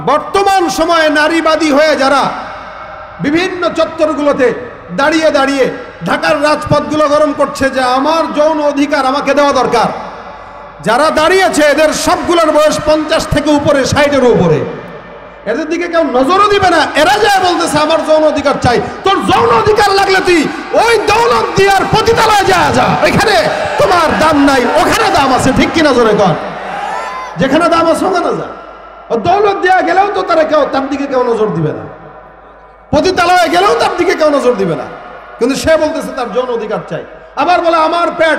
বর্তমান সময়ে নারীবাদী হয়ে যারা বিভিন্ন চত্বরগুলোতে দাঁড়িয়ে দাঁড়িয়ে ঢাকার রাজপথগুলো গরম করছে যে আমার যৌন অধিকার আমাকে দেওয়া দরকার, যারা দাঁড়িয়েছে এদের সবগুলোর বয়স 50 থেকে উপরে, 60-এর উপরে। এদের দিকে কেউ নজরও দিবে না। এরা যায় বলতেছে আমার যৌন অধিকার চাই। তোর যৌন অধিকার লাগলে তুই ওই দৌলত দিয়ার পতিতালয়ে যা, এখানে তোমার দাম নাই, ওখানে দাম আছে। ঠিক কিনা জোরে কর? যেখানে দাম আছে ওখানে যা। দৌলত দেওয়া গেলেও তো তার দিকে কেউ নজর দিবে না, পতিতালয়ে গেলেও তার দিকে কেউ নজর দিবে না। কিন্তু সে বলতেছে তার যৌন অধিকার চাই। আবার বলে আমার পেট,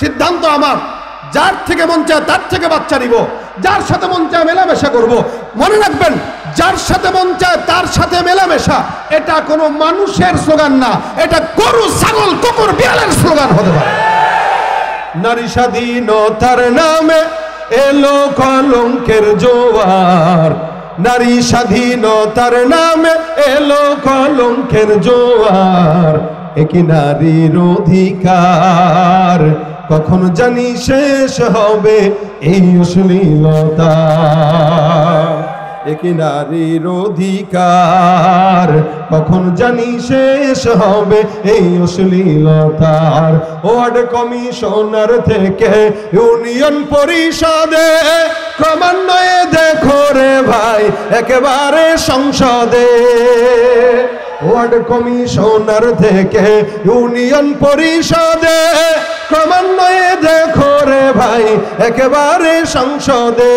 সিদ্ধান্ত আমার, যার থেকে মন চায় তার থেকে বাচ্চা নিব, যার সাথে মন চায় মেলামেশা করব। মনে রাখবেন, যার সাথে মন চায় তার সাথে মেলামেশা, এটা কোনো মানুষের স্লোগান না, এটা গরু, ছাগল, কুকুর, বিড়ালের স্লোগান হতে পারে। নারী স্বাধীনতার নামে এলো কলঙ্কের জোয়ার, নারী স্বাধীনতার নামে এলো কলঙ্কের জোয়ার। একই নারীর অধিকার কখন জানি শেষ হবে এই অশ্লীলতা। একই নারীর অধিকার কখন জানি শেষ হবে এই অশ্লীলতার। ওয়ার্ড কমিশনার থেকে ইউনিয়ন পরিষদে, ক্রমান্বয়ে দেখো রে ভাই একেবারে সংসদে। ওয়ার্ড কমিশনার থেকে ইউনিয়ন পরিষদে, ক্রমান্বয়ে দেখো রে ভাই একেবারে সংসদে।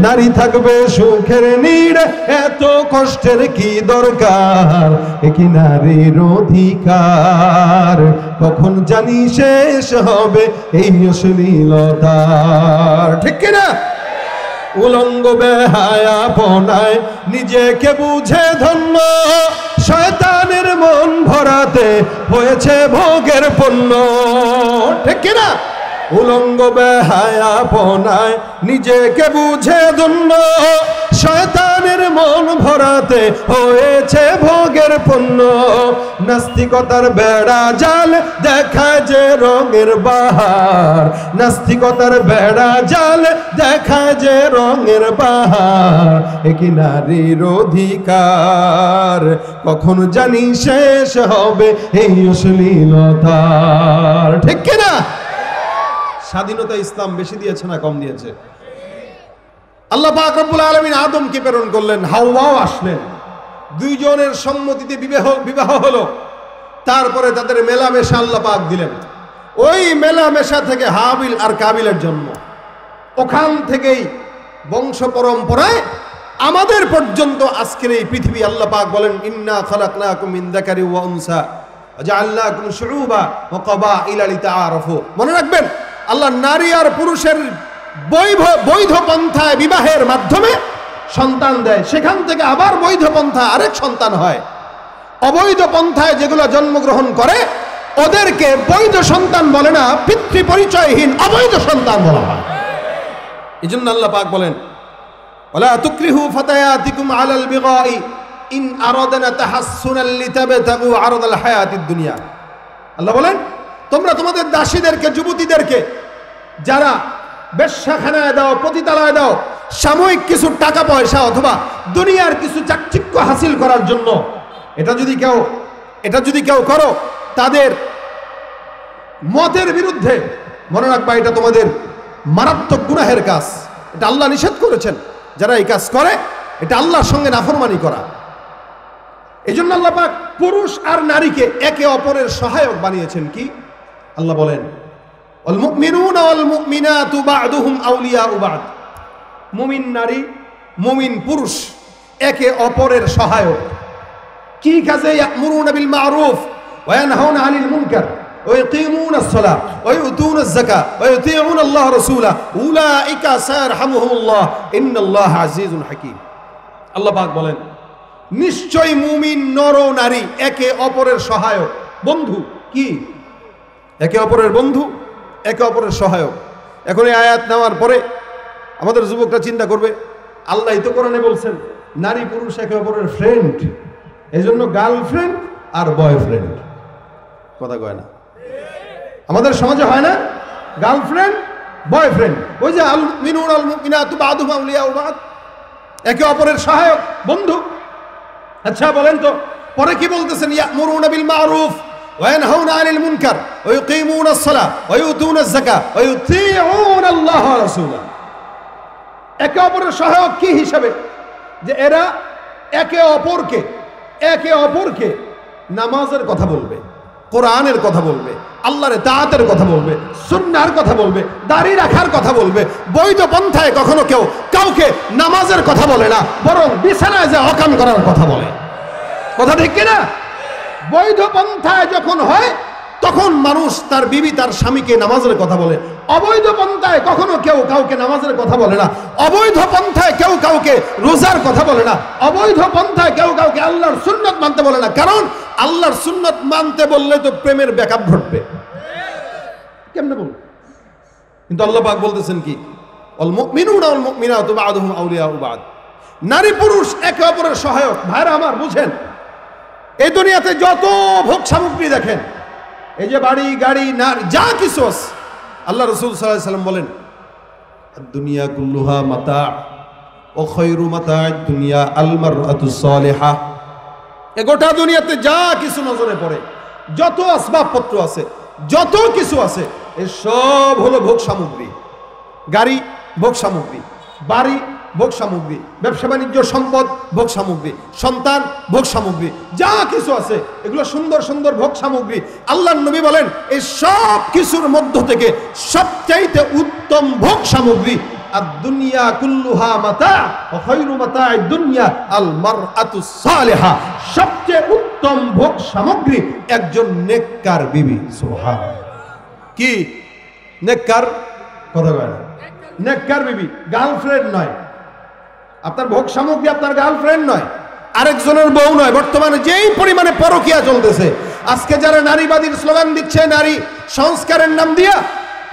নারী থাকবে সুখের নীড়ে, এত কষ্টের কি দরকার। একই নারীর অধিকার কখন জানি শেষ হবে এই অশ্লীলতার। ঠিক কিনা? উলঙ্গ বেহায়াপনায় নিজেকে বুঝে ধন্য, শয়তানের মন ভরাতে হয়েছে ভোগের পণ্য। ঠিক কিনা? উলঙ্গ বেহায়াপনায় নিজেকে বুঝে ধন্য, শয়তানের মন ভরাতে হয়েছে ভোগের পণ্য। নাস্তিকতার বেড়া জাল দেখায় যে রঙের বাহার, নাস্তিকতার বেড়া জাল দেখায় যে রঙের বাহার। একই নারীর অধিকার কখন জানি শেষ হবে এই অশ্লীলতার। ঠিক কিনা? স্বাধীনতা ইসলাম বেশি দিয়েছে না কম দিয়েছে? আল্লাহ পাক রব্বুল আলামিন আদমকে প্রেরণ করলেন, হাওয়াও আসলেন, দুইজনের সম্মতিতে বিবাহ হলো। তারপরে তাদের মেলামেশা আল্লাহ পাক দিলেন। ওই মেলামেশা থেকে হাবিল আর কাবিলের জন্ম। ওখান থেকেই বংশ পরম্পরায় আমাদের পর্যন্ত আজকের এই পৃথিবী। আল্লাহ পাক বলেন ইন্না খালাকনাকুম মিন যাকারি ওয়া উনসা ওয়া জাআলনাকুম শুউবা ওয়া ক্বাবাইলা লিতাআরাফু। মনে রাখবেন, আল্লাহ নারী আর পুরুষের বৈধ পন্থায় বিবাহের মাধ্যমে সন্তান দেয়, সেখান থেকে আবার বৈধ পন্থায় আরেক সন্তান হয়। অবৈধ পন্থায় যেগুলো জন্মগ্রহণ করে ওদেরকে বৈধ সন্তান বলে না, পিতৃ পরিচয়হীন অবৈধ সন্তান বলা হয়। এই জন্য আল্লাহ পাক বলেন ওয়ালা তুকরিহু ফাতায়াতিকুম আলাল বিগাই ইন আরাদনা তাহাসসুনাল লিতাবতাগু আরাদাল হায়াতিদ দুনিয়া। আল্লাহ বলেন তোমরা তোমাদের দাসীদেরকে, যুবতীদেরকে যারা বেশ্যাখানায় দাও, পতিতালয়ে দাও, সাময়িক কিছু টাকা পয়সা অথবা দুনিয়ার কিছু চাকচিক্য হাসিল করার জন্য, এটা যদি কেউ করো তাদের মতের বিরুদ্ধে, মনে রাখবা এটা তোমাদের মারাত্মক গুনাহের কাজ। এটা আল্লাহ নিষেধ করেছেন। যারা এই কাজ করে এটা আল্লাহর সঙ্গে নাফরমানি করা। এই জন্য আল্লাহ পাক পুরুষ আর নারীকে একে অপরের সহায়ক বানিয়েছেন। কি আল্লাহ বলেন ওয়াল মুমিনুনা ওয়াল মুমিনাতু বা'দুহুম আউলিয়াউ বা'দ। মুমিন নারী, মুমিন পুরুষ একে অপরের সহায়ক। কি কাজে? ইয়া'মুরুনা বিল মা'রুফ ওয়া ইয়ানহাউনা আনিল মুনকার ওয়া ইয়াকিমুনাস সালাহ ওয়া ইউতুনাজ যাকাত ওয়া ইউতিউনা আল্লাহ রাসূলা উলাইকা সায়ারহামুহুমুল্লাহ ইন্নাল্লাহা আজিজুন হাকীম। আল্লাহ পাক বলেন নিশ্চয় মুমিন নর নারী একে অপরের সহায়ক, বন্ধু। কি? একে অপরের বন্ধু, একে অপরের সহায়ক। এখন এই আয়াত নেওয়ার পরে আমাদের যুবকরা চিন্তা করবে আল্লাহই তো কোরআনে বলছেন নারী পুরুষ একে অপরের ফ্রেন্ড, এই জন্য গার্লফ্রেন্ড আর বয়ফ্রেন্ড। কথা কয় না? আমাদের সমাজে হয় না গার্লফ্রেন্ড বয়ফ্রেন্ড? ওই যে আল মুমিনুনা আল মুমিনাতু বা'দুহুম আউলিয়াউ বা'দ, একে অপরের সহায়ক, বন্ধু। আচ্ছা বলেন তো পরে কি বলতেছেন? ইয়ামুরুনা বিল মারুফ ওয়া ইয়ানহাউনা আনিল মুনকার ওয়া ইউকিমুনাস সালাহ ওয়া ইউতুনাজ যাকাত ওয়া ইউতিউনা আল্লাহ ওয়া রাসূলা। একে অপরের সহায়ক কি হিসাবে? যে এরা একে অপরকে নামাজের কথা বলবে, কোরআনের কথা বলবে, আল্লাহর তাআতের কথা বলবে, সুন্নাহর কথা বলবে, দাড়ি রাখার কথা বলবে। বৈধ পন্থায় কখনো কেউ কাউকে নামাজের কথা বলে না, বরং বিছানায় যে অকাম করার কথা বলে। কথা ঠিক কিনা? বৈধ পন্থায় যখন হয় তখন মানুষ তার বিবি তার স্বামীকে নামাজের কথা বলে। অবৈধ পন্থায় কখনো কেউ কাউকে নামাজের কথা বলে না। অবৈধ পন্থায় কেউ কাউকে রোজার কথা বলে না। অবৈধ পন্থায় কেউ কাউকে আল্লাহর সুন্নত মানতে বলে না। কারণ আল্লাহর সুন্নত মানতে বললে তো প্রেমের ব্যাকআপ ঘটবে। কেমনে বলবো? কিন্তু আল্লাহ পাক বলতেছেন কি? আল মুমিনুনা ওয়াল মুমিনাতু বা'দুহুম আউলিয়াউ বা'দ। নারী পুরুষ একে অপরের সহায়ক। ভাইরা আমার বুঝেন, এই দুনিয়াতে যত ভোগ সামগ্রী দেখেন, এই যে বাড়ি গাড়ি নারী যা কিছু আছে, আল্লাহ রাসূল সাল্লাল্লাহু আলাইহি ওয়াসাল্লাম বলেন দুনিয়া কুল্লুহা মাতা ও খায়রু মাতা'আদ দুনিয়া আল মারআতুস সালিহা। এই গোটা দুনিয়াতে যা কিছু নজরে পড়ে, যত আসবাবপত্র আছে, যত কিছু আছে, এই সব হলো ভোগ সামগ্রী। গাড়ি ভোগ সামগ্রী, বাড়ি ভোগ সামগ্রী, ব্যবসা বাণিজ্য সম্পদ ভোগ সামগ্রী, সন্তান ভোগ সামগ্রী, যা কিছু আছে এগুলো সুন্দর সুন্দর ভোগ সামগ্রী। আল্লাহর নবী বলেন এই সব কিছুর মধ্য থেকে সবচাইতে উত্তম ভোগ সামগ্রী আদ-দুনিয়া কুল্লুহা মাতা ওয়া খায়রু মাতা'আদ দুনিয়া আল মারআতুস সালিহা। সবচেয়ে উত্তম ভোগ সামগ্রী একজন নেককার বিবি। সুবহানাল্লাহ। কি নেককার? কথা বলেন। নেককার বিবি, গার্লফ্রেন্ড নয়। আপনার ভোগ সামগ্রী আপনার গার্লফ্রেন্ড নয়, আরেকজনের বউ নয়। বর্তমানে যেই পরিমাণে পরকীয়া চলতেছে, আজকে যারা নারীবাদীর স্লোগান দিচ্ছে, নারী সংস্কারের নাম দিয়া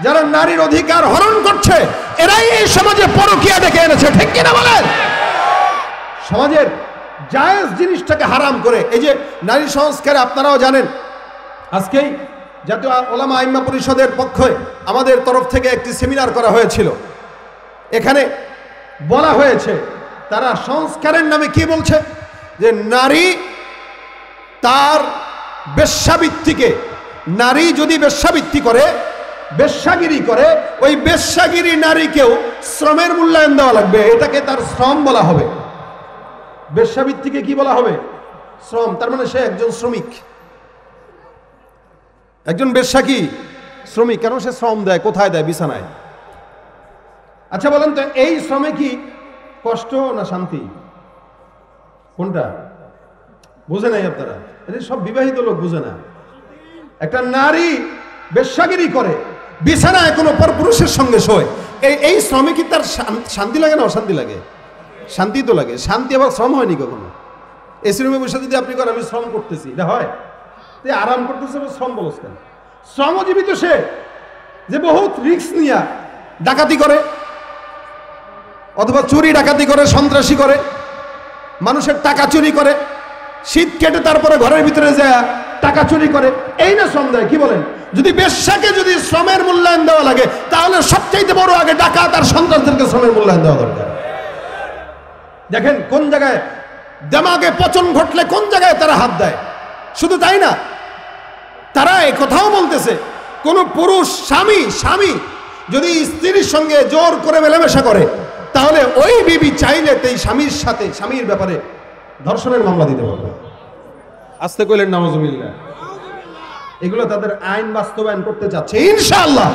যারা নারীর অধিকার হরণ করছে, এরাই এই সমাজে পরকীয়া ডেকে এনেছে। ঠিক কিনা বলেন? সমাজের জায়েজ জিনিসটাকে হারাম করে। এই যে নারী সংস্কারে আপনারাও জানেন, আজকেই জাতীয় ওলামা আইম্মা পরিষদের পক্ষে আমাদের তরফ থেকে একটি সেমিনার করা হয়েছিল। এখানে বলা হয়েছে তারা সংস্কারের নামে কি বলছে, যে নারী তার বেশ্যাবৃত্তিকে, নারী যদি বেশ্যাবৃত্তি করে, বেশ্যাগিরি করে, ওই বেশ্যাগিরি নারীকেও শ্রমের মূল্যায়ন দেওয়া লাগবে। এটাকে তার শ্রম বলা হবে। বেশ্যাবৃত্তিকে কি বলা হবে? শ্রম। তার মানে সে একজন শ্রমিক। একজন বেশ্যা কি? শ্রমিক। কেন? সে শ্রম দেয়। কোথায় দেয়? বিছানায়। আচ্ছা বলেন তো, এই শ্রমে কি কষ্ট না শান্তি? কোনটা বুঝে নাই আপনারা? সব বিবাহিত লোক বুঝে না। একটা নারী বেশ্যাগিরি করে, বিছানায় কোনো পরপুরুষের সঙ্গে শোয়, এই শ্রমে কি তার শান্তি লাগে না অশান্তি লাগে? শান্তি তো লাগে। শান্তি আবার শ্রম হয়নি কখনো। এসি রুমে বসে যদি আপনি করেন আমি শ্রম করতেছি, এটা হয়? আরাম করতেছে, শ্রম বলছ কেন? শ্রমজীবী তো সে যে বহুত রিস্ক নিয়ে ডাকাতি করে, অথবা চুরি ডাকাতি করে, সন্ত্রাসী করে, মানুষের টাকা চুরি করে, শীত কেটে তারপরে ঘরের ভিতরে যায় টাকা চুরি করে, এই না শ্রম দেয়? কি বলেন? যদি বেশ্যাকে যদি শ্রমের মূল্যায়ন দেওয়া লাগে, তাহলে সবচাইতে বড় আগে ডাকাত আর সন্ত্রাসদেরকে শ্রমের মূল্যায়ন দেওয়া দরকার। দেখেন কোন জায়গায় দেমাগে পচন ঘটলে কোন জায়গায় তারা হাত দেয়। শুধু তাই না, তারা এই কথাও বলতেছে, কোন পুরুষ স্বামী যদি স্ত্রীর সঙ্গে জোর করে মেলামেশা করে, তাহলে ওই বিবি চাইলে এই স্বামীর সাথে, স্বামীর ব্যাপারে ধর্ষণের মামলা দিতে পারবে। আস্তে কইলেন নাউজুবিল্লাহ। এগুলো তাদের আইন বাস্তবায়ন করতে চাচ্ছে ইনশাআল্লাহ।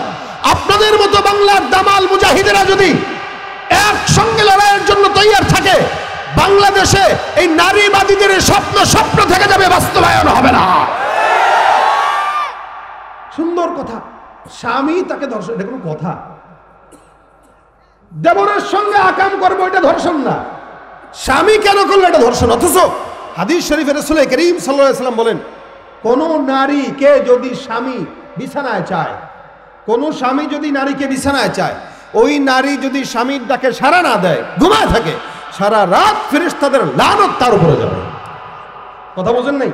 আপনাদের মতো বাংলার দামাল মুজাহিদেরা যদি একসঙ্গে লড়াইয়ের জন্য তৈরি থাকে, বাংলাদেশে এই নারীবাদীদের স্বপ্ন থেকে যাবে, বাস্তবায়ন হবে না। সুন্দর কথা। স্বামী তাকে ধর্ষণ, এটা কোনো কথা? দেবরের সঙ্গে আকাম করবো, এটা ধর্ষণ না। স্বামী কেন করলো এটা ধর্ষণ। অথচ হাদিস শরীফে রাসূল করিম সাল্লাল্লাহু আলাইহি ওয়াসাল্লাম বলেন, কোন নারীকে যদি স্বামী বিছানায় চায়, কোন স্বামী যদি নারীকে বিছানায় চায়, ওই নারী যদি স্বামীর ডাকে সাড়া না দেয়, ঘুমায় থাকে, সারা রাত ফেরেশতাদের লানত তার উপরে যাবে। কথা বোঝেন নাই?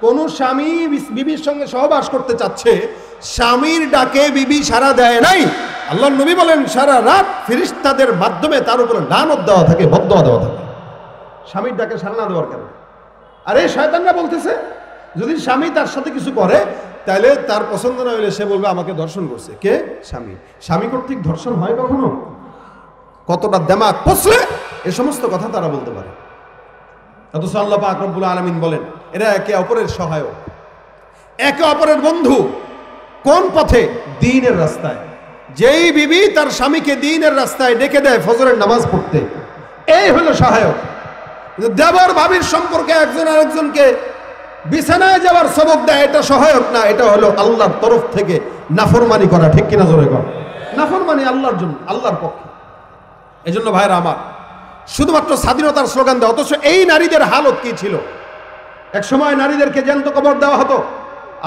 কোন স্বামী বিবির সঙ্গে সহবাস করতে চাচ্ছে, স্বামীর ডাকে বিবি সাড়া দেয় নাই, আল্লাহর নবী বলেন সারা রাত ফেরেশতাদের মাধ্যমে তার উপরে লানত দেওয়া থাকে, বদদোয়া দেওয়া থাকে। স্বামীর ডাকে সাড়া না দেওয়ার কারণে। আর এই শয়তানরা বলতেছে যদি স্বামী তার সাথে কিছু করে তাহলে তার পছন্দ না হলে সে বলবে আমাকে ধর্ষণ করছে। কে? স্বামী। স্বামী কর্তৃক ধর্ষণ হয় কখনো? কতটা দেমাগ পচলে এ সমস্ত কথা তারা বলতে পারে। অথচ আল্লাহ পাক রব্বুল আলামিন বলেন এরা একে অপরের সহায়ক, একে অপরের বন্ধু। কোন পথে? দ্বীনের রাস্তায়। যেই বিবি তার স্বামীকে দ্বীনের রাস্তায় ডেকে দেয় ফজরের নামাজ পড়তে, এই হলো সহায়ক। দেবর ভাবির সম্পর্কে একজন আরেকজনকে বিছানায় যাওয়ার সবক দেয়, এটা সহায়ক না, এটা হলো আল্লাহর তরফ থেকে নাফরমানি করা। ঠিক কিনা জোরে কর? নাফরমানি আল্লাহর জন্য, আল্লাহর পক্ষে। এজন্য ভাইরা আমার, শুধুমাত্র স্বাধীনতার স্লোগান দেয়, অথচ এই নারীদের হালত কি ছিল? এক সময় নারীদেরকে জ্যান্ত কবর দেওয়া হতো।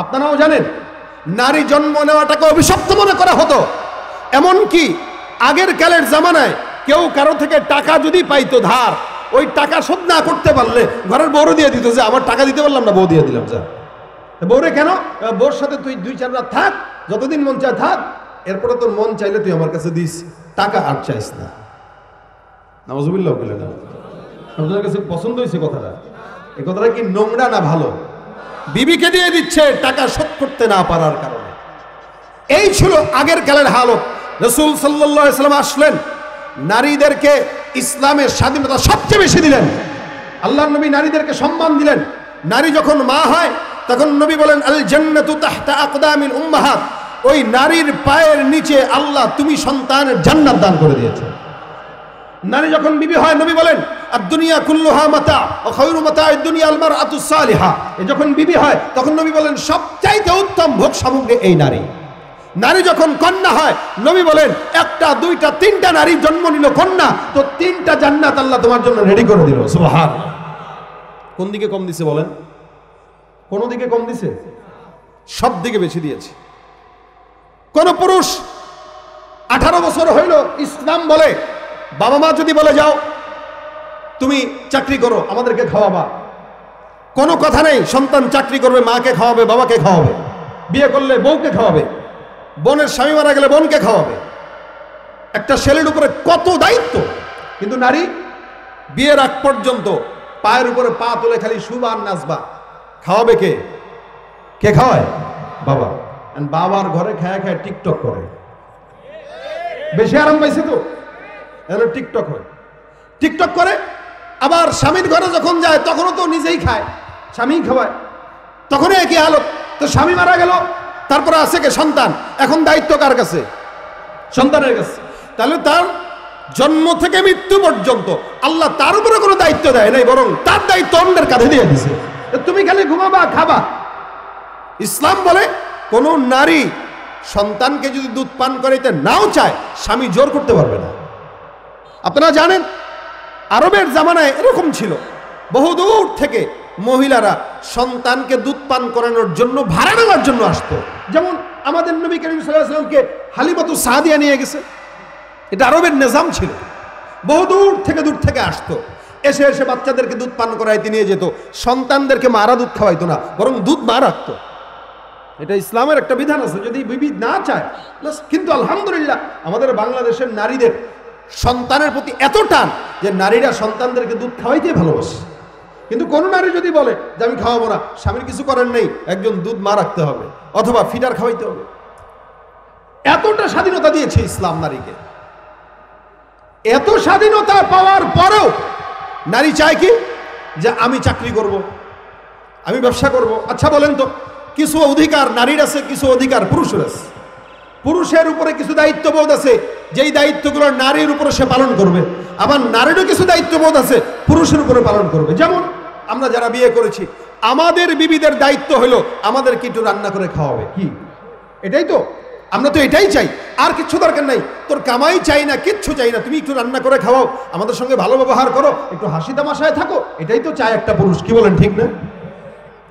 আপনারাও জানেন, নারী জন্ম নেওয়াটাকে অভিশপ্ত মনে করা হতো। এমনকি আগের কালের জামানায় কেউ কারো থেকে টাকা যদি পাইতো ধার, ওই টাকা শোধ না করতে পারলে ঘরের বউরে দিয়ে দিত যে আমার টাকা দিতে পারলাম না, বউ দিয়ে দিলাম। যা বউরে কেন? বউর সাথে তুই 2-4 রাত থাক, যতদিন মন চায় থাক, এরপরে তোর মন চাইলে তুই আমার কাছে দিস, টাকা আর চাইস না। নাউজুবিল্লাহ বলে না, আপনাদের কাছে পছন্দ হয়েছে কথাটা? এই কথাটা কি নোংরা না ভালো? বিবিকে দিয়ে দিচ্ছে টাকা শোধ করতে না পারার কারণে। এই ছিল আগের কালের হালত। রাসূল সাল্লাল্লাহু আলাইহি ওয়াসাল্লাম আসলেন, নারীদেরকে ইসলামের স্বাধীনতা সবচেয়ে বেশি দিলেন। আল্লাহর নবী নারীদেরকে সম্মান দিলেন। নারী যখন মা হয় তখন নবী বলেন আল জান্নাতু তাহতা আকদামিল উম্মাহাত, ওই নারীর পায়ের নিচে আল্লাহ তুমি সন্তানের জান্নাত দান করে দিয়েছো। নারী যখন বিবি হয় নবী বলেন আদ-দুনিয়া কুল্লুহা মাতা ওয়া খায়রু মাতা'আদ দুনিয়া আল মারআতু সালিহা, যখন বিবি হয় তখন নবী বলেন সবচাইতে উত্তম ভোগ সামগ্রী এই নারী। নারী যখন কন্যা হয় নবী বলেন 1টা 2টা 3টা নারী জন্ম নিল কন্যা, তো 3টা জান্নাত আল্লাহ তোমার জন্য রেডি করে দিল। সুবহানাল্লাহ। কোন দিকে কম দিছে বলেন? কোন দিকে কম দিছে? সব দিকে বেশি দিয়েছে। কোন পুরুষ 18 বছর হইল ইসলাম বলে, বাবা মা যদি বলে যাও তুমি চাকরি করো আমাদেরকে খাওয়াবা, কোনো কথা নেই। সন্তান চাকরি করবে, মাকে খাওয়াবে, বাবাকে খাওয়াবে, বিয়ে করলে বউকে খাওয়াবে, বোনের স্বামী মারা গেলে বোনকে খাওয়াবে। একটা ছেলের উপরে কত দায়িত্ব। কিন্তু নারী বিয়ের আগ পর্যন্ত পায়ের উপরে পা তুলে খালি শুবা আর নাচবা। খাওয়াবে কে? কে খাওয়ায়? বাবা। বাবার ঘরে খায় খায় টিকটক করে, বেশি আরাম পাইছে তো এলো টিকটক হয়, টিকটক করে। আবার স্বামীর ঘরে যখন যায় তখনও তো নিজেই খায়, স্বামী খাওয়ায়, তখনই একই হালত। তো স্বামী মারা গেল, তারপরে আছে কে? সন্তান। এখন দায়িত্ব কার কাছে? সন্তানের কাছে। তাহলে তার জন্ম থেকে মৃত্যু পর্যন্ত আল্লাহ তার উপরে কোনো দায়িত্ব দেয় নাই, বরং তার দায়িত্ব অন্যের কাঁধে দিয়ে দিছে। তুমি খালি ঘুমাবা, খাবা। ইসলাম বলে কোন নারী সন্তানকে যদি দুধ পান করাইতে নাও চায়, স্বামী জোর করতে পারবে না। আপনারা জানেন আরবের জামানায় এরকম ছিল, বহুদূর থেকে মহিলারা সন্তানকে দুধ পান করানোর জন্য ভাড়া নেওয়ার জন্য আসতো। যেমন আমাদের নবী করিম সাল্লাল্লাহু আলাইহি ওয়াসাল্লামকে হালিমাতু সাদিয়া নিয়ে গেছে, এটা আরবের নিজাম ছিল। বহুদূর থেকে আসতো, এসে এসে বাচ্চাদেরকে দুধ পান করাইতে নিয়ে যেত। সন্তানদেরকে মারা দুধ খাওয়াইতো না, বরং দুধ মা রাখতো। এটা ইসলামের একটা বিধান আছে, যদি বিবি না চায়। কিন্তু আলহামদুলিল্লাহ আমাদের বাংলাদেশের নারীদের সন্তানের প্রতি এত টান যে নারীরা সন্তানদেরকে দুধ খাওয়াইতে ভালোবাসে। কিন্তু কোন নারী যদি বলে যে আমি খাওয়াবো না, স্বামীর কিছু করার নেই, একজন দুধ মা রাখতে হবে অথবা ফিডার খাওয়াইতে হবে। এতটা স্বাধীনতা দিয়েছে ইসলাম নারীকে। এত স্বাধীনতা পাওয়ার পরেও নারী চায় কি? যে আমি চাকরি করব, আমি ব্যবসা করব। আচ্ছা বলেন তো, কিছু অধিকার নারীর আছে, কিছু অধিকার পুরুষের আছে। পুরুষের উপরে কিছু দায়িত্ববোধ আছে, যেই দায়িত্বগুলো নারীর উপরে সে পালন করবে। আবার নারীরও কিছু দায়িত্ববোধ আছে, পুরুষের উপরে পালন করবে। যেমন আমরা যারা বিয়ে করেছি, আমাদের বিবিদের দায়িত্ব হলো আমাদেরকে একটু রান্না করে খাওয়াবে। কি? এটাই তো আমরা তো এটাই চাই, আর কিচ্ছু দরকার নাই। তোর কামাই চাই না, কিচ্ছু চাই না, তুমি একটু রান্না করে খাওয়াও, আমাদের সঙ্গে ভালো ব্যবহার করো, একটু হাসি তামাশায় থাকো। এটাই তো চায় একটা পুরুষ। কি বলেন, ঠিক না?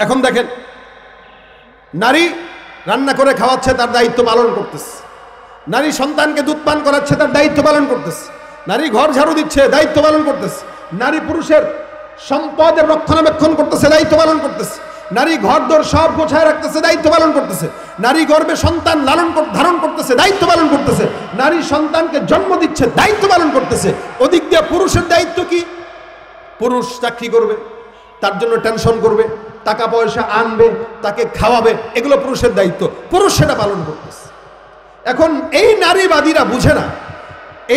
এখন দেখেন, নারী রান্না করে খাওয়াচ্ছে, তার দায়িত্ব পালন করতেছে। নারী সন্তানকে দুধ পান করাচ্ছে, তার দায়িত্ব পালন করতেছে। নারী ঘর ঝাড়ু দিচ্ছে, দায়িত্ব পালন করতেছে। নারী পুরুষের সম্পদের রক্ষণাবেক্ষণ করতেছে, দায়িত্ব পালন করতেছে। নারী ঘর দর সব গোছায় রাখতেছে, দায়িত্ব পালন করতেছে। নারী গর্ভে সন্তান ধারণ করতেছে, দায়িত্ব পালন করতেছে। নারী সন্তানকে জন্ম দিচ্ছে, দায়িত্ব পালন করতেছে। ওদিক দিয়ে পুরুষের দায়িত্ব কি? পুরুষ চাকরি করবে, তার জন্য টেনশন করবে, টাকা পয়সা আনবে, তাকে খাওয়াবে, এগুলো পুরুষের দায়িত্ব, পুরুষ সেটা পালন করতেছে। এখন এই নারীবাদীরা বুঝে না,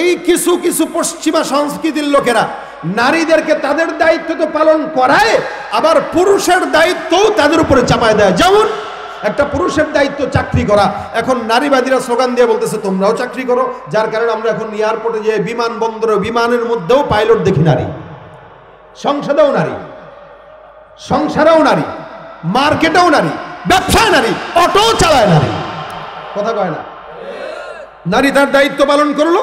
এই কিছু কিছু পশ্চিমা সংস্কৃতির লোকেরা নারীদেরকে তাদের দায়িত্ব তো পালন করায়, আবার পুরুষের দায়িত্বও তাদের উপরে চাপায় দেয়। যেমন একটা পুরুষের দায়িত্ব চাকরি করা, এখন নারীবাদীরা স্লোগান দিয়ে বলতেছে তোমরাও চাকরি করো, যার কারণে আমরা এখন এয়ারপোর্টে যে বিমানবন্দরে বিমানের মধ্যেও পাইলট দেখি নারী, সংসদেও নারী, সংসারেও নারী, মার্কেটেও নারী, ব্যবসায় নারী, অটো চালায় নারী। কথা কয় না? নারী তার দায়িত্ব পালন করলো,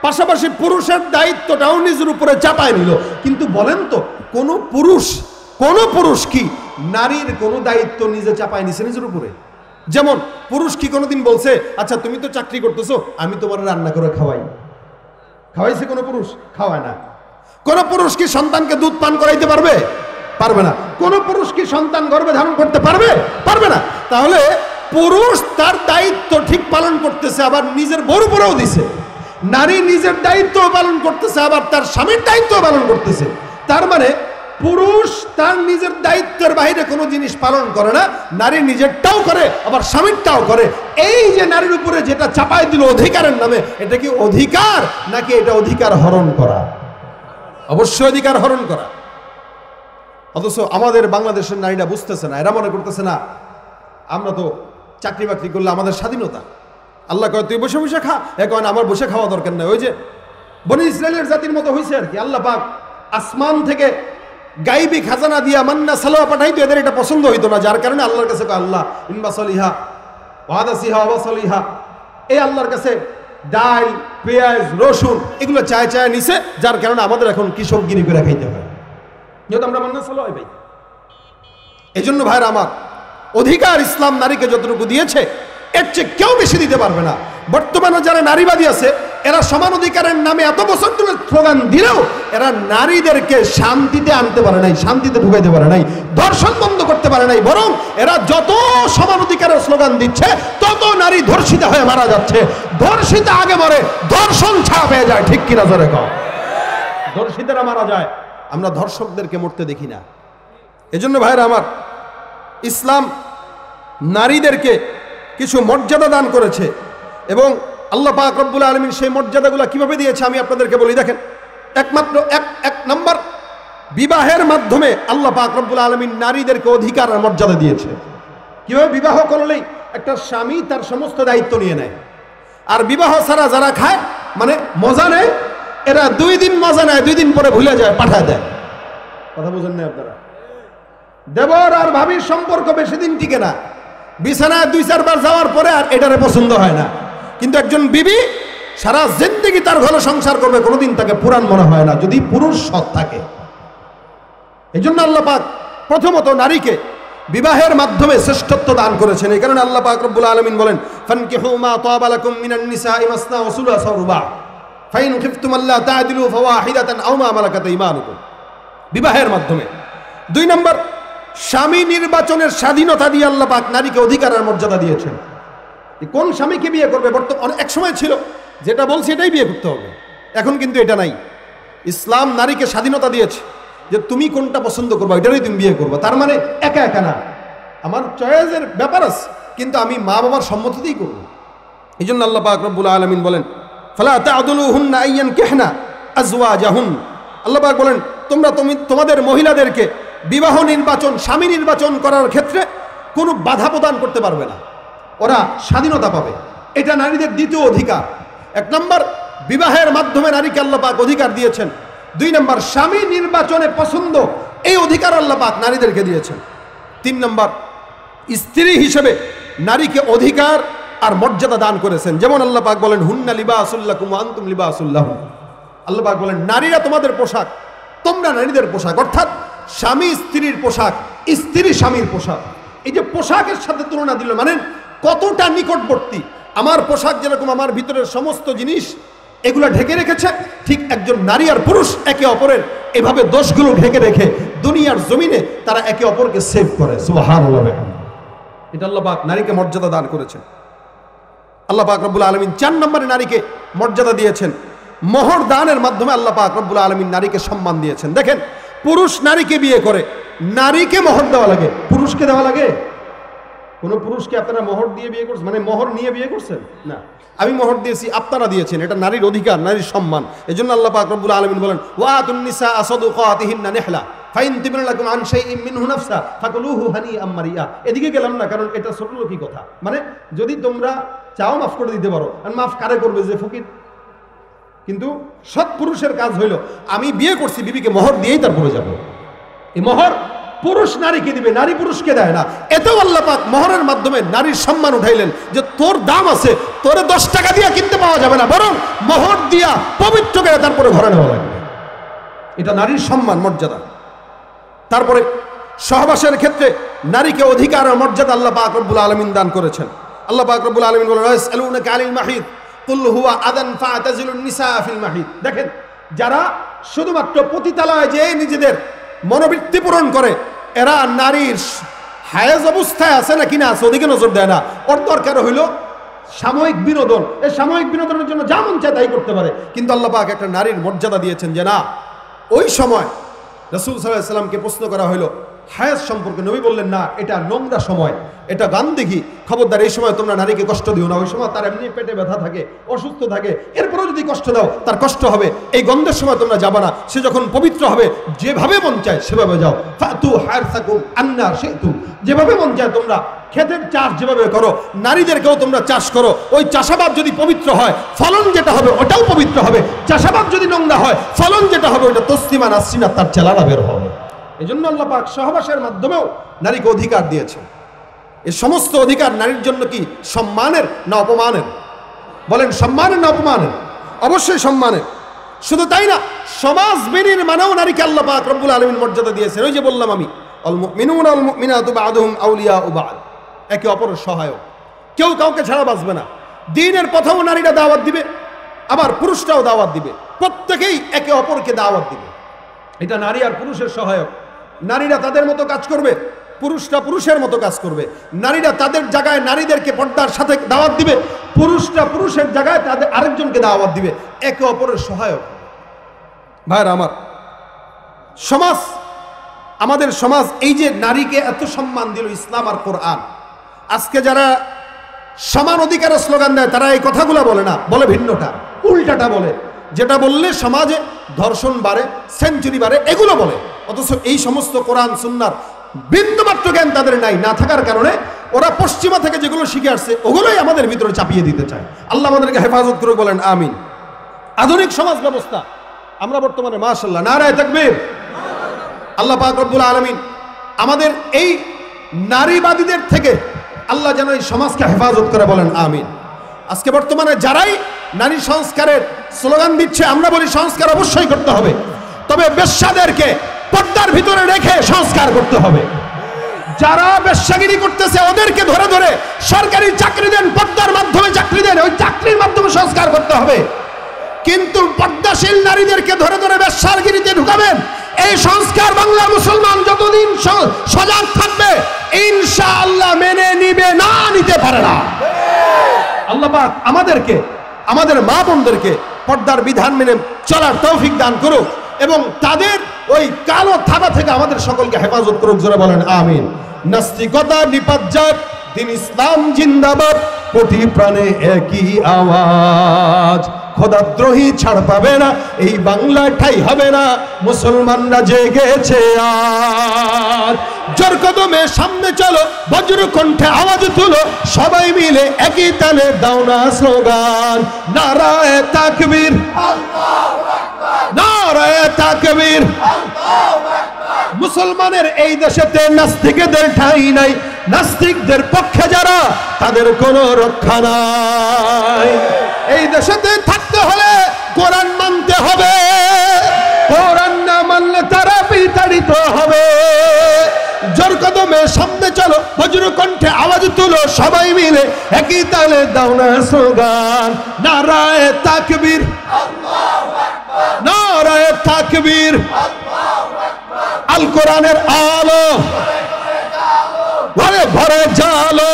পাশাপাশি পুরুষের দায়িত্বটাও নিজের উপরে চাপায় নিল। কিন্তু বলেন তো কোন পুরুষ কি নারীর কোনো দায়িত্ব নিজে চাপায় নিছে নিজের উপরে? যেমন পুরুষ কি কোনোদিন বলছে আচ্ছা তুমি তো চাকরি করতেছো, আমি তোমার রান্না করে খাওয়াইছে কোনো পুরুষ? খাওয়ায় না। কোন পুরুষ কি সন্তানকে দুধ পান করাইতে পারবে? পারবে না। কোন পুরুষ কি সন্তান গর্ভে ধারণ করতে পারবে? পারবে না। তাহলে পুরুষ তার দায়িত্ব ঠিক পালন করতেছে, আবার নিজের বউর উপরেও দিছে। নারী নিজের দায়িত্ব পালন করতেছে, আবার তার স্বামীর দায়িত্ব পালন করতেছে। তার মানে পুরুষ তার নিজের দায়িত্বের বাইরে কোনো জিনিস পালন করে না, নারী নিজেরটাও করে আবার স্বামীরটাও করে। এই যে নারীর উপরে যেটা চাপাই দিল অধিকারের নামে, এটা কি অধিকার নাকি এটা অধিকার হরণ করা? অবশ্যই অধিকার হরণ করা। অথচ আমাদের বাংলাদেশের নারীরা বুঝতেছে না, এরা মনে করতেছে না আমরা তো চাকরি বাকরি করলে আমাদের স্বাধীনতা। আল্লাহ কয় তুই বসে বসে খা, এখন আমার বসে খাওয়া দরকার নেই। ওই যে বনি ইসরায়েলের জাতির মতো হয়েছে আর কি। আল্লাহ পাক আসমান থেকে গাইবি খাজানা দিয়া মান্না সালোয়া পাঠাইতো, এদের এটা পছন্দ হইতো না, যার কারণে আল্লাহর কাছে আল্লাহ ইনবাসলিহা ওয়াদাসিহা ওয়াসালিহা, এই আল্লাহর কাছে ডাল পেঁয়াজ রসুন এগুলো চায় চায় নিছে, যার কারণে আমাদের এখন কৃষকগিরি করে খাইতে হয়, যেহেতু আমরা মান্না সালোয়া ভাই। এই জন্য ভাইরা আমার, অধিকার ইসলাম নারীকে যতটুকু দিয়েছে এর চেয়ে কেউ বেশি দিতে পারবে না। বর্তমানে যারা নারীবাদী আছে এরা সমান অধিকারের নামে এত বছর ধরে স্লোগান দিলেও এরা নারীদেরকে শান্তিতে আনতে পারে নাই, শান্তিতে ঢুকাইতে পারে নাই, ধর্ষণ বন্ধ করতে পারে নাই। বরং এরা যত সমান অধিকারের স্লোগান দিচ্ছে তত নারী ধর্ষিতা হয়ে মারা যাচ্ছে। ধর্ষিতা আগে মরে, ধর্ষণ ছাড়া পেয়ে যায়। ঠিক কিনা জোরে কও? ধর্ষিতারা মারা যায়, আমরা ধর্ষকদেরকে মরতে দেখি না। এজন্য ভাইরা আমার, ইসলাম নারীদেরকে কিছু মর্যাদা দান করেছে এবং আল্লাহ পাক রব্বুল আলামিন সেই মর্যাদাগুলো কিভাবে দিয়েছে আমি আপনাদেরকে বলি। দেখেন, একমাত্র এক নম্বর, বিবাহের মাধ্যমে আল্লাহ পাক রব্বুল আলামিন নারীদেরকে অধিকার আর মর্যাদা দিয়েছে। কিভাবে? বিবাহ করলেই একটা স্বামী তার সমস্ত দায়িত্ব নিয়ে নেয়, আর বিবাহ ছাড়া যারা খায় মানে মজা নেয়, এরা 2 দিন মজা নেয়, 2 দিন পরে ভুলে যায়, পাঠায় দেয়। কথা বুঝেন না আপনারা? দেবর আর ভাবির সম্পর্ক বেশি দিন টিকে না, বিছানায় 2-4 বার যাওয়ার পরে আর এটারে পছন্দ হয় না। কিন্তু একজন বিবি সারা জিন্দেগি তার ঘরে সংসার করবে, কোনোদিন তাকে পুরান মনে হয় না যদি পুরুষ সৎ থাকে। এই জন্য আল্লাহ পাক প্রথমত নারীকে বিবাহের মাধ্যমে শ্রেষ্ঠত্ব দান করেছেন। এই কারণে আল্লাহ পাক রব্বুল আলামিন বলেন, ফানকিহু মা তাবা লাকুম মিনান নিসাই মাসনা ওয়া সুলাসা ওয়া রুবা ফাইন খিফতুম আল্লা তা'দিলু ফাওয়াহিদাতান আও মা মালাকাত ঈমানুকুম। বিবাহের মাধ্যমে। 2 নম্বর, স্বামী নির্বাচনের স্বাধীনতা দিয়ে আল্লাহ পাক নারীকে অধিকারের মর্যাদা দিয়েছেন। কোন স্বামীকে বিয়ে করবে, বর্তমানে এক সময় ছিল যেটা বলছে এটাই বিয়ে করতে হবে, এখন কিন্তু এটা নাই। ইসলাম নারীকে স্বাধীনতা দিয়েছে যে তুমি কোনটা পছন্দ করবা এটারই তুমি বিয়ে করবা। তার মানে একা একা না, আমার চয়েসের ব্যাপার আছে, কিন্তু আমি মা বাবার সম্মতিতেই করব। এই জন্য আল্লাহ পাক রব্বুল আলামিন বলেন, ফালা তা'দুলুহুন্না আইয়ানকিহনা আজওয়াজাহুন। আল্লাহ পাক বলেন তোমাদের মহিলাদেরকে বিবাহ নির্বাচন, স্বামী নির্বাচন করার ক্ষেত্রে কোনো বাধা প্রদান করতে পারবে না, ওরা স্বাধীনতা পাবে। এটা নারীদের দ্বিতীয় অধিকার। 1 নম্বর, বিবাহের মাধ্যমে নারীকে আল্লাহ পাক অধিকার দিয়েছেন। 2 নম্বর, স্বামী নির্বাচনে পছন্দ, এই অধিকার আল্লাহ পাক নারীদেরকে দিয়েছেন। 3 নম্বর, স্ত্রী হিসেবে নারীকে অধিকার আর মর্যাদা দান করেছেন। যেমন আল্লাহ পাক বলেন, হুন্না লিবাসুল লাকুম ওয়া আনতুম লিবাসুল লাহুম। আল্লাহ পাক বলেন নারীরা তোমাদের পোশাক, তোমরা নারীদের পোশাক। অর্থাৎ স্বামী স্ত্রীর পোশাক, স্ত্রী স্বামীর পোশাক। এই যে পোশাকের সাথে তুলনা দিল, মানে কতটা নিকটবর্তী। আমার পোশাক যেরকম আমার ভিতরের সমস্ত জিনিস এগুলো ঢেকে রেখেছে, ঠিক একজন নারী আর পুরুষ একে অপরের এভাবে দোষগুলো ঢেকে রেখে দুনিয়ার জমিনে তারা একে অপরকে সেভ করে। সুবহানাল্লাহ। এটা আল্লাহ পাক নারীকে মর্যাদা দান করেছেন। আল্লাহ পাক রব্বুল আলামিন 4 নম্বরে নারীকে মর্যাদা দিয়েছেন। মোহর দানের মাধ্যমে আল্লাহ পাক রব্বুল আলামিন নারীকে সম্মান দিয়েছেন। দেখেন, পুরুষ নারীকে বিয়ে করে, নারীকে মোহর দেওয়া লাগে, পুরুষকে দেওয়া লাগে? কোন পুরুষকে আপনারা মোহর দিয়ে বিয়ে করছেন, মানে মোহর নিয়ে বিয়ে করছেন? না, আমি মোহর দিয়েছি, আপনারা দিয়েছেন। এটা নারীর অধিকার, নারীর সম্মান। এজন্য আল্লাহ পাক রব্বুল আলামিন বলেন, ওয়াতুন নিসা সাদুকাতিহিন্না নিহলা ফাইন তিবনা লাকুম আন শাইইন মিনহু নাফসা ফাকুলুহু হানিআম মারিয়া। এদিকে গেলাম না, কারণ এটা ছোট লোকই কথা। মানে যদি তোমরা চাও মাফ করে দিতে পারো, আর মাফ কারে করবে? যে ফকির। কিন্তু সৎ পুরুষের কাজ হইল, আমি বিয়ে করছি, বিবিকে মোহর দিয়েই তারপরে যাব। এই মোহর পুরুষ নারীকে দিবে, নারী পুরুষকে দেয় না। এতেও আল্লাহ পাক মোহরের মাধ্যমে নারীর সম্মান উঠাইলেন, যে তোর দাম আছে, তোরে 10 টাকা দিয়া কিনতে পাওয়া যাবে না, বরং মোহর দিয়া পবিত্র করে তারপরে ঘরে নেওয়া লাগবে। এটা নারীর সম্মান, মর্যাদা। তারপরে সহবাসের ক্ষেত্রে নারীকে অধিকার ও মর্যাদা আল্লাহ পাক রব্বুল আলামিন দান করেছেন। আল্লাহ পাক রব্বুল আলামিন বলেন, ইয়াসআলুনাকা আনিল মাহিদ কুল হুয়া আদান ফাতাজিলুন নিসা ফিল মাহিদ। দেখেন, যারা শুধুমাত্র পতিতালয়ে যে নিজেদের মনোবৃত্তি পূরণ করে, এরা নারীর হায়েজ অবস্থায় আছে না কিনা আছে ওদিকে নজর দেয় না। ওর দরকার হইল সাময়িক বিনোদন। এই সাময়িক বিনোদনের জন্য যা মন চায় তাই করতে পারে। কিন্তু আল্লাহ পাক একটা নারীর মর্যাদা দিয়েছেন, যে না, ওই সময় রাসূল সাল্লাল্লাহু আলাইহি ওয়াসাল্লামকে প্রশ্ন করা হইল হায়েজ সম্পর্কে। নবী বললেন, না, এটা নোংরা সময়, এটা গান্দেগী, খবরদার এই সময় তোমরা নারীকে কষ্ট দিও না। ওই সময় তার এমনি পেটে ব্যথা থাকে, অসুস্থ থাকে, এরপরেও যদি কষ্ট দাও তার কষ্ট হবে। এই গন্ধের সময় তোমরা যাবা না। সে যখন পবিত্র হবে, যেভাবে মন চায় সেভাবে যাও। ফাতু হারসাকুম আন্না শিতুম। যেভাবে মন চায় তোমরা ক্ষেতের চাষ যেভাবে করো, নারীদেরকেও তোমরা চাষ করো। ওই চাষাবাদ যদি পবিত্র হয়, ফলন যেটা হবে ওটাও পবিত্র হবে। চাষাবাদ যদি নোংরা হয়, ফলন যেটা হবে ওটা তসলিমা নাসরিনা, তার চেলারা বের হবে। এই জন্য আল্লাহ পাক সহবাসের মাধ্যমেও নারীকে অধিকার দিয়েছেন। এই সমস্ত অধিকার নারীর জন্য কি সম্মানের না অপমানের? বলেন, সম্মানের না অপমানের? অবশ্যই সম্মানের। শুধু তাই না, সমাজ বিনির্মাণেও নারীকে আল্লাহ পাক রব্বুল আলামিন মর্যাদা দিয়েছেন। ওই যে বললাম আমি, আল মুমিনুনা ওয়াল মুমিনাতু বা'দুহুম আউলিয়াউ বা'দ, একে অপরের সহায়ক। কেউ কাউকে ছাড়া বাঁচবে না। দ্বীনের পথেও নারীরা দাওয়াত দিবে, আবার পুরুষরাও দাওয়াত দিবে। প্রত্যেকেই একে অপরকে দাওয়াত দিবে। এটা নারী আর পুরুষের সহায়ক। নারীরা তাদের মতো কাজ করবে, পুরুষরা পুরুষের মতো কাজ করবে। নারীরা তাদের জায়গায় নারীদেরকে পর্দার সাথে দাওয়াত দিবে, পুরুষরা পুরুষের জায়গায় তাদের আরেকজনকে দাওয়াত দিবে। একে অপরের সহায়ক। ভাইরা আমার, সমাজ, আমাদের সমাজ এই যে নারীকে এত সম্মান দিল ইসলাম আর কোরআন, আজকে যারা সমান অধিকারের স্লোগান দেয় তারা এই কথাগুলো বলে না, বলে ভিন্নটা, উল্টাটা বলে। যেটা বললে সমাজে ধর্ষণ বাড়ে, সেঞ্চুরি বাড়ে, এগুলো বলে। অথচ এই সমস্ত কোরআন সুন্নাহর বিন্দুমাত্র জ্ঞান তাদের নাই। না থাকার কারণে ওরা পশ্চিমা থেকে যেগুলো শিখে আসছে ওগুলোই আমাদের ভিতরে চাপিয়ে দিতে চায়। আল্লাহ আমাদেরকে হেফাজত করে, বলেন আমিন। আধুনিক সমাজ ব্যবস্থা আমরা বর্তমানে, মাশাআল্লাহ, নারায়ে তাকবীর। আল্লাহ পাক রব্বুল আলামিন আমাদের এই নারীবাদীদের থেকে আল্লাহ যেন এই সমাজকে হেফাজত করে, বলেন আমিন। আজকে বর্তমানে যারাই নারী সংস্কারের স্লোগান দিচ্ছে, আমরা বলি সংস্কার অবশ্যই করতে হবে, তবে বেশ্যাদেরকে পর্দার ভিতরে রেখে সংস্কার করতে হবে। যারা বেশ্যাগিরি করতেছে ওদেরকে ধরে ধরে সরকারি চাকরি দেন, পর্দার মাধ্যমে চাকরি দেন, ওই চাকরির মাধ্যমে সংস্কার করতে হবে। কিন্তু পর্দাশীল নারীদেরকে ধরে ধরে বেশ্যাগিরিতে ঢুকাবেন, এই সংস্কার বাংলার মুসলমান যতদিন সজাগ থাকবে ইনশাআল্লাহ মেনে নিবে না, নিতে পারে না। আল্লাহ পাক আমাদেরকে, আমাদের মা বোনদেরকে পর্দার বিধান মেনে চলার তৌফিক দান করুক এবং তাদের ওই কালো থাবা থেকে আমাদের সকলকে হেফাজত করুক। জোরে বলেন আমিন। নাস্তিকতা নিপাজ্জাত, দিন ইসলাম জিন্দাবাদ, কোটি প্রাণে একই আওয়াজ। খোদাদ্রোহী ছাড় পাবে না, এই বাংলা ঠাই হবে না, মুসলমানরা জেগেছে আজ। জোর কদমে সামনে চলো, বজ্র কণ্ঠে আওয়াজ তুলো, সবাই মিলে একই তালে দাও না স্লোগান, নারায়ে তাকবীর, আল্লাহু আকবার, নারায়ে তাকবীর, আল্লাহু আকবার। মুসলমানের এই দেশেতে নাস্তিকদের ঠাঁই নাই, নাস্তিকদের পক্ষে যারা তাদের কোনো রক্ষা নাই। এই দেশেতে থাকতে হলে কোরআন মানতে হবে, কোরআন না মানলে তারা বিতাড়িত হবে। জোর কদমে সামনে চলো, বজ্র কণ্ঠে আওয়াজ তুলো, সবাই মিলে একই তালে দাও না স্লোগান, নারায়ে তাকবীর, আল্লাহু আকবার, নারায়ে তাকবীর, আল্লাহু আকবার। আল কোরআনের আলো ঘরে ঘরে জালো,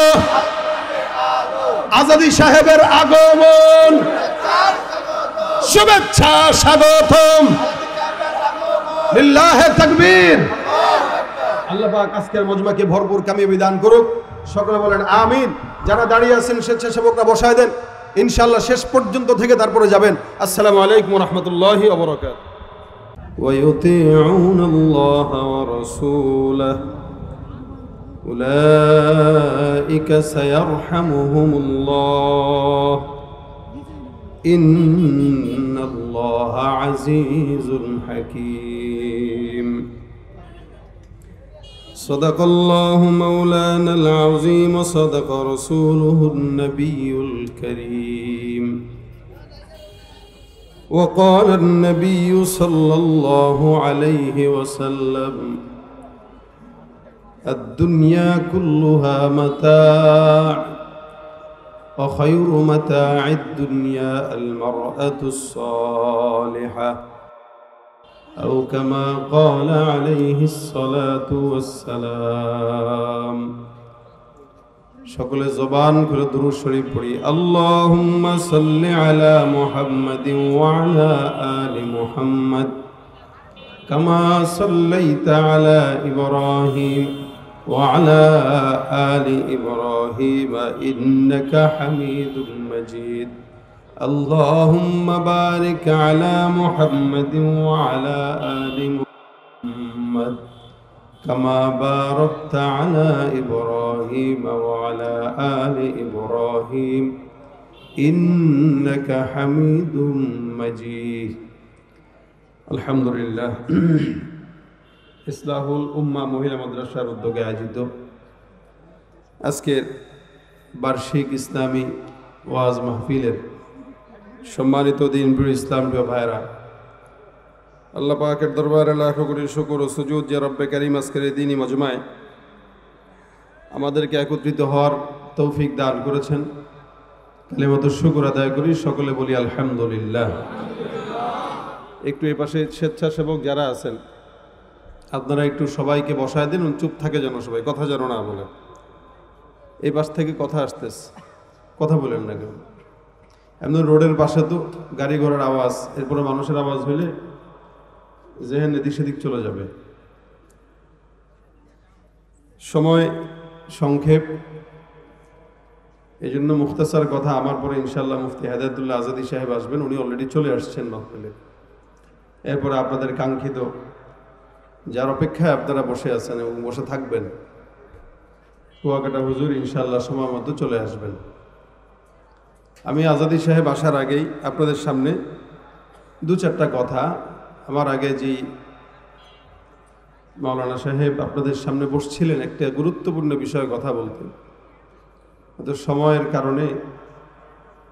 আজাদি সাহেবের আগমন, শুভেচ্ছা স্বাগতম, লিল্লাহে তাকবীর। আল্লাহ পাক আজকের মজমাকে ভরপুর কামিয়াবি দান করুক। সকলে বলেন আমিন। যারা দাঁড়িয়ে আছেন স্বেচ্ছাসেবকরা বসায় দেন, ইনশাআল্লাহ শেষ পর্যন্ত থেকে তারপরে যাবেন। আসসালামু আলাইকুম ওয়া রাহমাতুল্লাহি ওয়া বারাকাতুহু। ওয়া ইউতিউনা আল্লাহ ওয়া রাসূলাহু উলাইকা সায়ারহামুহুমুল্লাহ ইন্নাল্লাহা আজিজুন হাকীম। صدق الله مولانا العظيم وصدق رسوله النبي الكريم. وقال النبي صلى الله عليه وسلم الدنيا كلها متاع وخير متاع الدنيا المرأة الصالحة أو كما قال عليه الصلاة والسلام. সকলে জবান করে দুরূদ শরীফ পড়ি। আল্লাহুম্মা সাল্লি আলা মুহাম্মাদিন ওয়া আলা আলি মুহাম্মাদ কামা সাল্লাইতা আলা ইব্রাহিম ওয়া আলা আলি ইব্রাহিম ইন্নাকা হামিদুম মাজিদ। اللهم بارك على محمد وعلى آل محمد كما باركت على إبراهيم وعلى آل إبراهيم إنك حميد مجيد. الحمد لله. ইসলাহুল উম্মাহ মহিলা মাদ্রাসার উদ্যোগে আয়োজিত আজকের বার্ষিক ইসলামী ওয়াজ মাহফিলের সম্মানিত দিনপ্রিয় ইসলামপ্রিয় ভাইরা, আল্লাহ পাকের দরবারে লাখো কোটি শুকর ও সুজুদ যে রব্বে কারীম আজকের এই দিনই মজমায় আমাদেরকে একত্রিত হওয়ার তৌফিক দান করেছেন। কালিমাতুশ শুকর আদায় করি, সকলে বলি আলহামদুলিল্লাহ। একটু এই পাশে স্বেচ্ছাসেবক যারা আছেন আপনারা একটু সবাইকে বসায় দিন, চুপ থাকে যেন সবাই, কথা যেন না বলে। এই পাশ থেকে কথা আসতেছে, কথা বলেন না কেউ। এমন রোডের পাশে তো গাড়ি ঘোড়ার আওয়াজ, এরপরে মানুষের আওয়াজ হইলে যেহেন এদিক সেদিক চলে যাবে। সময় সংক্ষেপ, এই জন্য মুখতাসার কথা। আমার পরে ইনশাল্লাহ মুফতি হেদায়েতুল্লাহ আজাদী সাহেব আসবেন, উনি অলরেডি চলে আসছেন মাহফিলে। এরপরে আপনাদের কাঙ্ক্ষিত যার অপেক্ষায় আপনারা বসে আছেন এবং বসে থাকবেন, কুয়াকাটা হুজুর ইনশাল্লাহ সময় মতো চলে আসবেন। আমি আজাদী সাহেব আসার আগেই আপনাদের সামনে দু চারটা কথা, আমার আগে যে মাওলানা সাহেব আপনাদের সামনে বসছিলেন একটা গুরুত্বপূর্ণ বিষয়ে কথা বলতেন, হয়তো সময়ের কারণে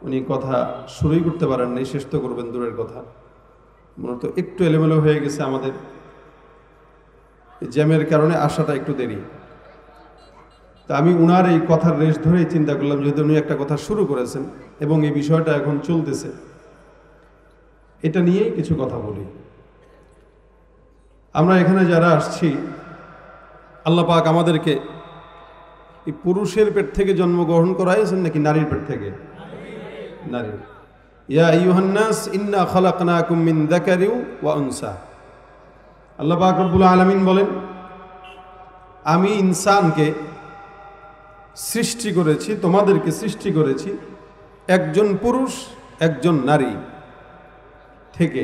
উনি কথা শুরুই করতে পারেন নাই, শেষ তো করবেন দূরের কথা। মূলত একটু এলোমেলো হয়ে গেছে আমাদের, জ্যামের কারণে আসাটা একটু দেরি। তা আমি উনার এই কথার রেশ ধরেই চিন্তা করলাম, যেহেতু উনি একটা কথা শুরু করেছেন এবং এই বিষয়টা এখন চলতেছে, এটা নিয়েই কিছু কথা বলি। আমরা এখানে যারা আসছি, আল্লাহ পাক আমাদেরকে এই পুরুষের পেট থেকে জন্মগ্রহণ করাইছেন নাকি নারীর পেট থেকে? নারীর। ইয়া আইয়ুহান নাস ইন্না খালাকনাকুম মিন যাকারিন ওয়া উনসা। আল্লাহ পাক রব্বুল আলামিন বলেন, আমি ইনসানকে সৃষ্টি করেছি, তোমাদেরকে সৃষ্টি করেছি একজন পুরুষ একজন নারী থেকে।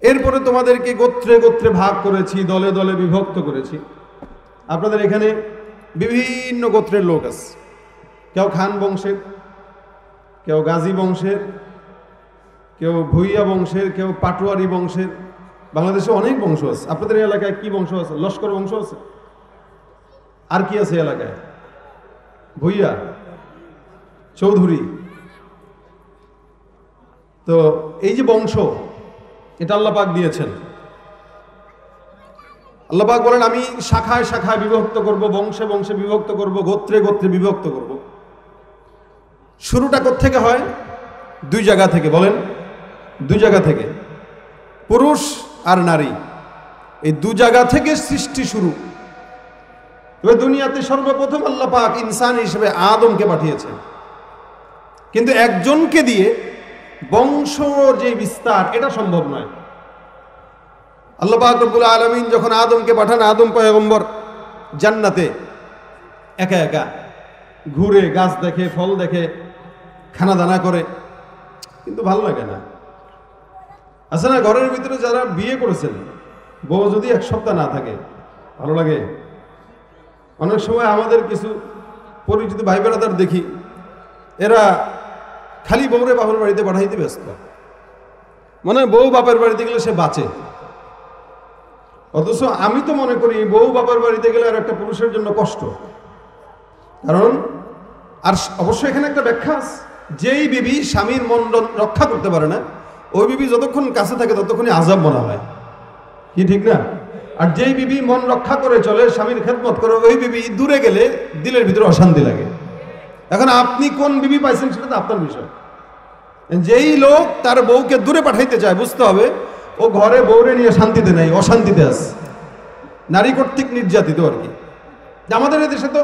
এরপরে তোমাদেরকে গোত্রে গোত্রে ভাগ করেছি, দলে দলে বিভক্ত করেছি। আপনাদের এখানে বিভিন্ন গোত্রের লোক আছে, কেউ খান বংশের, কেউ গাজী বংশের, কেউ ভুইয়া বংশের, কেউ পাটোয়ারি বংশের। বাংলাদেশে অনেক বংশ আছে। আপনাদের এলাকায় কি বংশ আছে? লস্কর বংশ আছে। আর কি আছে এলাকায়? ভুইয়া, চৌধুরী। তো এই যে বংশ, এটা আল্লাহ পাক দিয়েছেন। আল্লাহ পাক বলেন, আমি শাখায় শাখায় বিভক্ত করব, বংশে বংশে বিভক্ত করব, গোত্রে গোত্রে বিভক্ত করব। শুরুটা কোত্থেকে হয়? দুই জায়গা থেকে। বলেন, দুই জায়গা থেকে। পুরুষ আর নারী, এই দু জায়গা থেকে সৃষ্টি শুরু। তবে দুনিয়াতে সর্বপ্রথম আল্লাহ পাক ইনসান হিসেবে আদমকে পাঠিয়েছেন, কিন্তু একজনকে দিয়ে বংশ যে বিস্তার এটা সম্ভব নয়। আল্লাহ পাক রব্বুল আলামিন যখন আদমকে পাঠান, আদম পয়গম্বর জান্নাতে একা একা ঘুরে, গাছ দেখে, ফল দেখে, খানা দানা করে, কিন্তু ভালো লাগে না। আছে না, ঘরের ভিতরে যারা বিয়ে করেছেন, বউ যদি এক সপ্তাহ না থাকে ভালো লাগে? অনেক সময় আমাদের কিছু পরিচিত ভাই বেড়াদার দেখি, এরা খালি বউরে বাপের বাড়িতে পাঠাইতে ব্যস্ত, মানে বউ বাপের বাড়িতে গেলে সে বাঁচে। অথচ আমি তো মনে করি বউ বাপের বাড়িতে গেলে আর একটা পুরুষের জন্য কষ্ট। কারণ আর অবশ্যই এখানে একটা ব্যাখ্যা আছে, যেই বিবি স্বামীর মন রক্ষা করতে পারে না, ওই বিবি যতক্ষণ কাছে থাকে ততক্ষণই আযাব মনে হয়, কি ঠিক না? আর যেই বিবি মন রক্ষা করে চলে, স্বামীর খেদমত করে, ওই বিবি দূরে গেলে দিলের ভিতরে অশান্তি লাগে। এখন আপনি কোন বিবি পাইছেন সেটা তো আপনার বিষয়। যেই লোক তার বউকে দূরে পাঠাইতে চায়, বুঝতে হবে ও ঘরে বউরে নিয়ে শান্তিতে নাই, অশান্তিতে আছে, নারী কর্তৃক নির্যাতিত আর কি। আমাদের দেশে তো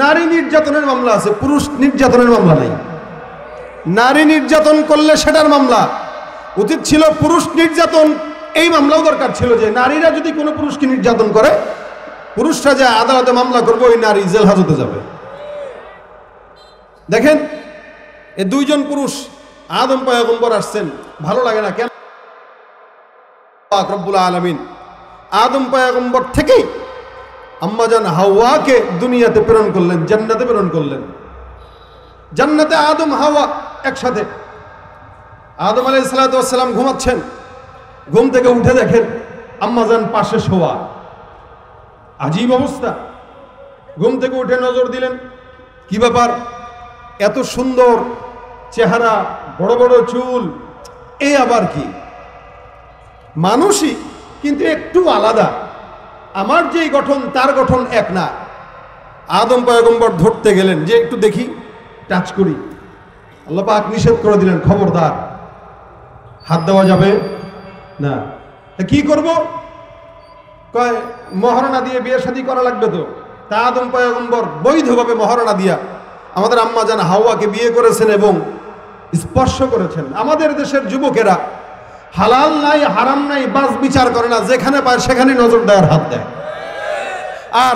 নারী নির্যাতনের মামলা আছে, পুরুষ নির্যাতনের মামলা নাই। নারী নির্যাতন করলে সেটার মামলা উচিত ছিল, পুরুষ নির্যাতন এই মামলাও দরকার ছিল, যে নারীরা যদি কোনো পুরুষকে নির্যাতন করে, পুরুষরা যে আদালতে মামলা করবে, ওই নারী জেল হাজতে যাবে। দেখেন, এই দুইজন পুরুষ আদম পয়গম্বর আসছেন, ভালো লাগে না কেন? পাক রব্বুল আলামিন আদম পয়গম্বর থেকেই আম্মাজান হাওয়াকে দুনিয়াতে প্রেরণ করলেন, জান্নাতে প্রেরণ করলেন। জান্নাতে আদম হাওয়া একসাথে। আদম আলাইহিস সালাতু ওয়াস সালাম ঘুমাচ্ছেন, ঘুম থেকে উঠে দেখেন আম্মাজান পাশে শোয়া, আজীব অবস্থা। ঘুম থেকে উঠে নজর দিলেন, কি ব্যাপার, এত সুন্দর চেহারা, বড় বড় চুল, এই আবার কি? মানুষই কিন্তু একটু আলাদা, আমার যেই গঠন তার গঠন এক না। আদম পয়গম্বর ধরতে গেলেন যে একটু দেখি, টাচ করি, আল্লাহ পাক নিষেধ করে দিলেন, খবরদার, হাত দেওয়া যাবে না। কি করব? কয় মহারণা দিয়ে বিয়ে শাদী করা লাগবে তো। তা আদম পয়গম্বর বৈধভাবে মহারণা দিয়া আমাদের আম্মা জান হাওয়াকে বিয়ে করেছেন এবং স্পর্শ করেছেন। আমাদের দেশের যুবকেরা হালাল নাই হারাম নাই বাস বিচার করে না, যেখানে পায় সেখানে নজর দেওয়ার হাত দেয়। আর